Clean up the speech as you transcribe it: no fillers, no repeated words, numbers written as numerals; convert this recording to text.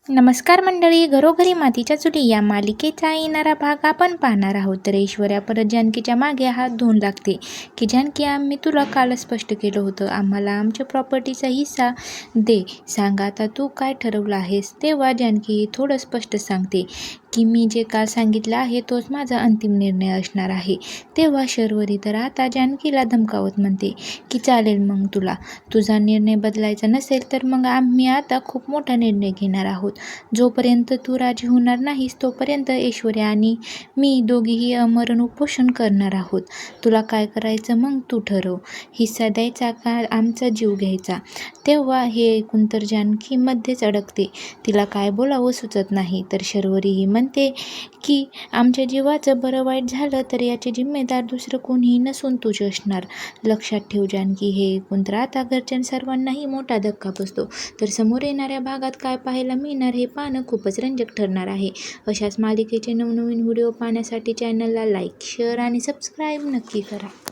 नमस्कार मंडळी, घरोघरी मातीच्या चुली या मालिकेचा येणारा भाग आपण पाहणार आहोत. तर ऐश्वर्या परत जानकीच्या मागे हात धुवून लागते की जानकी, आम्ही तुला कालच स्पष्ट केलं होतं, आम्हाला आमच्या प्रॉपर्टीचा हिस्सा दे. सांग आता तू काय ठरवलं आहेस. तेव्हा जानकी थोडं स्पष्ट सांगते की मी जे काल सांगितलं आहे तोच माझा अंतिम निर्णय असणार आहे. तेव्हा शर्वरी तर आता जानकीला धमकावत म्हणते की चालेल, मग तुझा निर्णय बदलायचा नसेल तर मग आम्ही आता खूप मोठा निर्णय घेणार आहोत. जोपर्यंत तू राजी होणार नाहीस तोपर्यंत ऐश्वर्या आणि मी दोघीही अमरण उपोषण करणार आहोत. तुला काय करायचं मग तू ठरव, हिस्सा द्यायचा का आमचा जीव घ्यायचा. तेव्हा हे ऐकून तर जानकी मध्येच अडकते, तिला काय बोलावं सुचत नाही. तर शर्वरीही म्हणते की आमच्या जीवाचं बरं वाईट झालं तर याचे जिम्मेदार दुसरं कोणीही नसून तूच असणार. लक्षात ठेव जानकी. हे ऐकून तर आता घरच्या सर्वांनाही मोठा धक्का बसतो. तर समोर येणाऱ्या भागात काय पाहायला मिळणार हे पाहणं खूपच रंजक ठरणार आहे. अशाच मालिकेचे नवनवीन व्हिडिओ पाहण्यासाठी चॅनलला लाईक, शेअर आणि सबस्क्राईब नक्की करा.